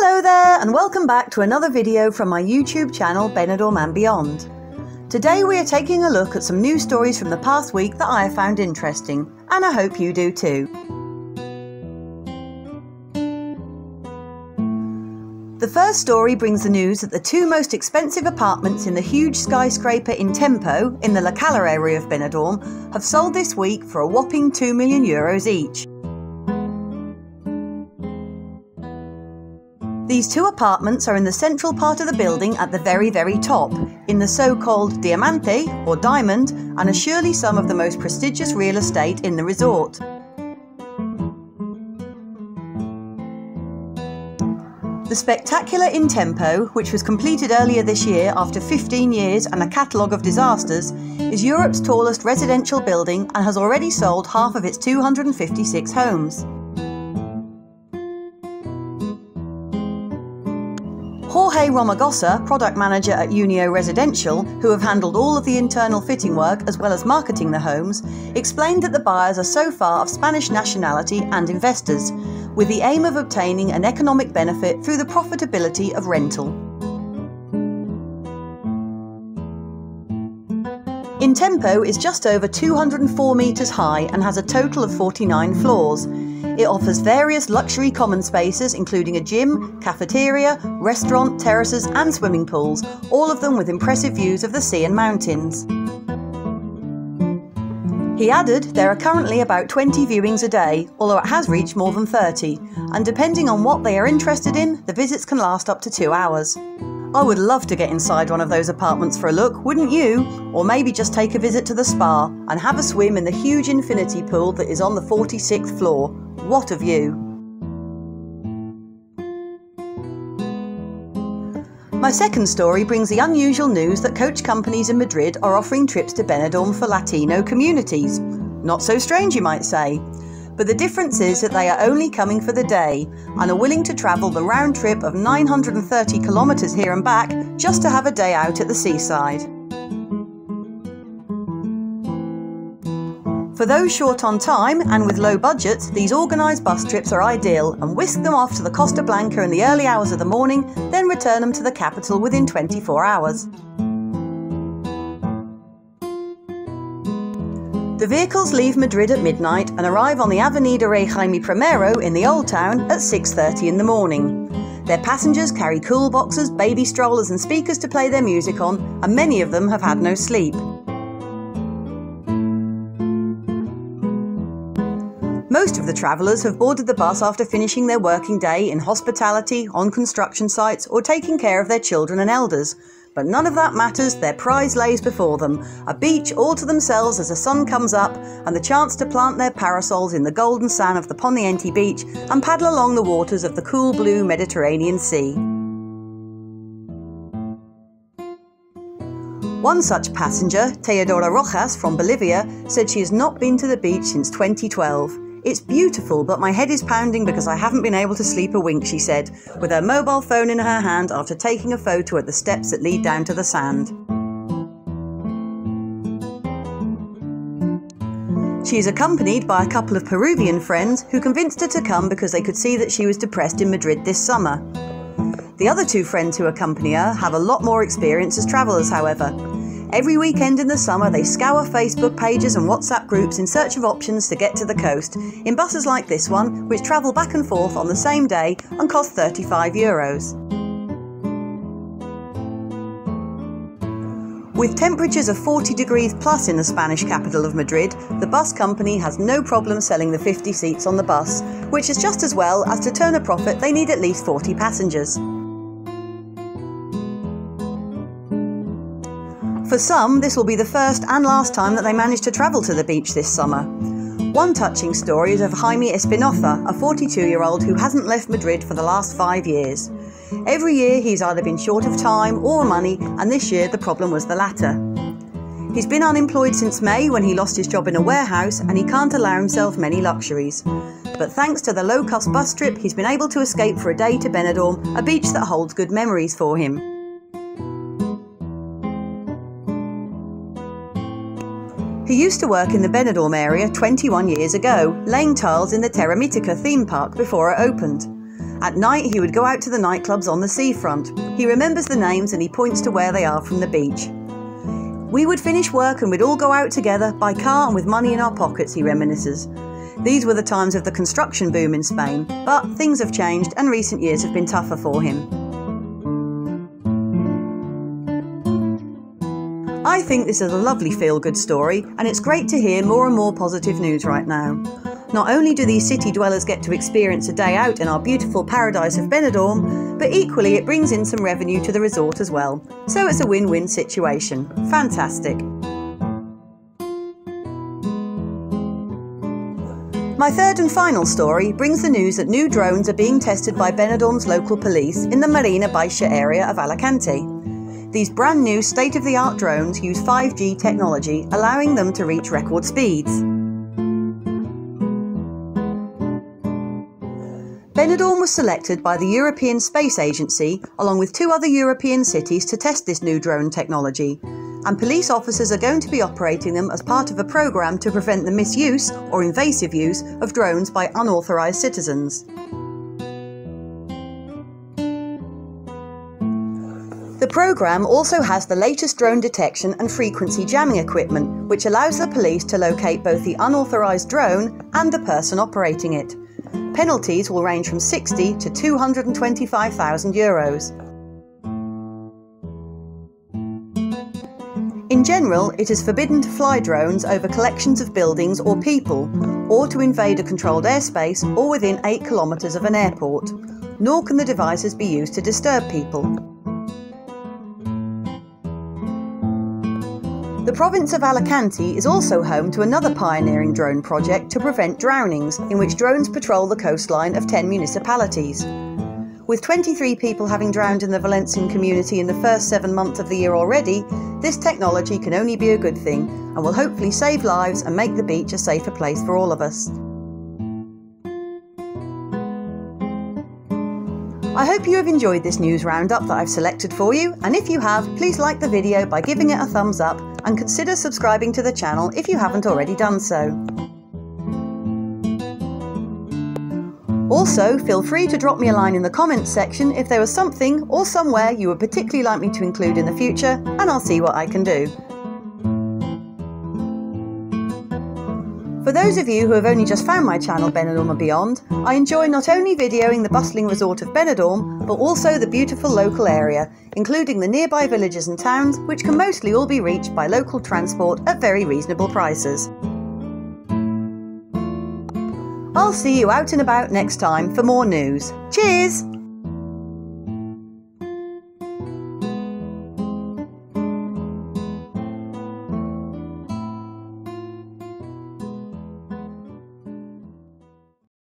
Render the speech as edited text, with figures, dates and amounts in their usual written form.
Hello there and welcome back to another video from my YouTube channel Benidorm and Beyond. Today we are taking a look at some news stories from the past week that I have found interesting, and I hope you do too. The first story brings the news that the two most expensive apartments in the huge skyscraper InTempo in the La Cala area of Benidorm have sold this week for a whopping €2 million each. These two apartments are in the central part of the building at the very top, in the so-called Diamante, or Diamond, and are surely some of the most prestigious real estate in the resort. The spectacular InTempo, which was completed earlier this year after 15 years and a catalogue of disasters, is Europe's tallest residential building and has already sold half of its 256 homes. Jorge Romagosa, product manager at Unio Residential, who have handled all of the internal fitting work as well as marketing the homes, explained that the buyers are so far of Spanish nationality and investors, with the aim of obtaining an economic benefit through the profitability of rental. InTempo is just over 204 metres high and has a total of 49 floors. It offers various luxury common spaces including a gym, cafeteria, restaurant, terraces and swimming pools, all of them with impressive views of the sea and mountains. He added there are currently about 20 viewings a day, although it has reached more than 30, and depending on what they are interested in, the visits can last up to 2 hours. I would love to get inside one of those apartments for a look, wouldn't you? Or maybe just take a visit to the spa and have a swim in the huge infinity pool that is on the 46th floor. What a view! My second story brings the unusual news that coach companies in Madrid are offering trips to Benidorm for Latino communities. Not so strange, you might say. But the difference is that they are only coming for the day and are willing to travel the round trip of 930 kilometres here and back just to have a day out at the seaside. For those short on time and with low budgets, these organised bus trips are ideal and whisk them off to the Costa Blanca in the early hours of the morning, then return them to the capital within 24 hours. The vehicles leave Madrid at midnight and arrive on the Avenida Rey Jaime I in the Old Town at 6:30 in the morning. Their passengers carry cool boxes, baby strollers and speakers to play their music on, and many of them have had no sleep. Most of the travellers have boarded the bus after finishing their working day in hospitality, on construction sites or taking care of their children and elders. But none of that matters, their prize lays before them, a beach all to themselves as the sun comes up and the chance to plant their parasols in the golden sand of the Poniente beach and paddle along the waters of the cool blue Mediterranean Sea. One such passenger, Teodora Rojas from Bolivia, said she has not been to the beach since 2012. It's beautiful, but my head is pounding because I haven't been able to sleep a wink, she said, with her mobile phone in her hand after taking a photo at the steps that lead down to the sand. She is accompanied by a couple of Peruvian friends who convinced her to come because they could see that she was depressed in Madrid this summer. The other two friends who accompany her have a lot more experience as travellers, however. Every weekend in the summer they scour Facebook pages and WhatsApp groups in search of options to get to the coast, in buses like this one, which travel back and forth on the same day and cost €35. With temperatures of 40 degrees plus in the Spanish capital of Madrid, the bus company has no problem selling the 50 seats on the bus, which is just as well as to turn a profit they need at least 40 passengers. For some, this will be the first and last time that they manage to travel to the beach this summer. One touching story is of Jaime Espinoza, a 42-year-old who hasn't left Madrid for the last 5 years. Every year he's either been short of time or money, and this year the problem was the latter. He's been unemployed since May when he lost his job in a warehouse and he can't allow himself many luxuries. But thanks to the low-cost bus trip, he's been able to escape for a day to Benidorm, a beach that holds good memories for him. He used to work in the Benidorm area 21 years ago, laying tiles in the Terra Mítica theme park before it opened. At night, he would go out to the nightclubs on the seafront. He remembers the names and he points to where they are from the beach. We would finish work and we'd all go out together by car and with money in our pockets, he reminisces. These were the times of the construction boom in Spain, but things have changed and recent years have been tougher for him. I think this is a lovely feel-good story, and it's great to hear more and more positive news right now. Not only do these city dwellers get to experience a day out in our beautiful paradise of Benidorm, but equally it brings in some revenue to the resort as well. So it's a win-win situation. Fantastic. My third and final story brings the news that new drones are being tested by Benidorm's local police in the Marina Baixa area of Alicante. These brand new state-of-the-art drones use 5G technology, allowing them to reach record speeds. Benidorm was selected by the European Space Agency, along with 2 other European cities, to test this new drone technology, and police officers are going to be operating them as part of a programme to prevent the misuse or invasive use of drones by unauthorised citizens. The programme also has the latest drone detection and frequency jamming equipment, which allows the police to locate both the unauthorised drone and the person operating it. Penalties will range from 60 to 225,000 euros. In general, it is forbidden to fly drones over collections of buildings or people, or to invade a controlled airspace or within 8 kilometres of an airport, nor can the devices be used to disturb people. The province of Alicante is also home to another pioneering drone project to prevent drownings, in which drones patrol the coastline of 10 municipalities. With 23 people having drowned in the Valencian community in the first 7 months of the year already, this technology can only be a good thing and will hopefully save lives and make the beach a safer place for all of us. I hope you have enjoyed this news roundup that I've selected for you, and if you have, please like the video by giving it a thumbs up and consider subscribing to the channel if you haven't already done so. Also, feel free to drop me a line in the comments section if there was something or somewhere you would particularly like me to include in the future, and I'll see what I can do. For those of you who have only just found my channel Benidorm and Beyond, I enjoy not only videoing the bustling resort of Benidorm, but also the beautiful local area, including the nearby villages and towns, which can mostly all be reached by local transport at very reasonable prices. I'll see you out and about next time for more news. Cheers!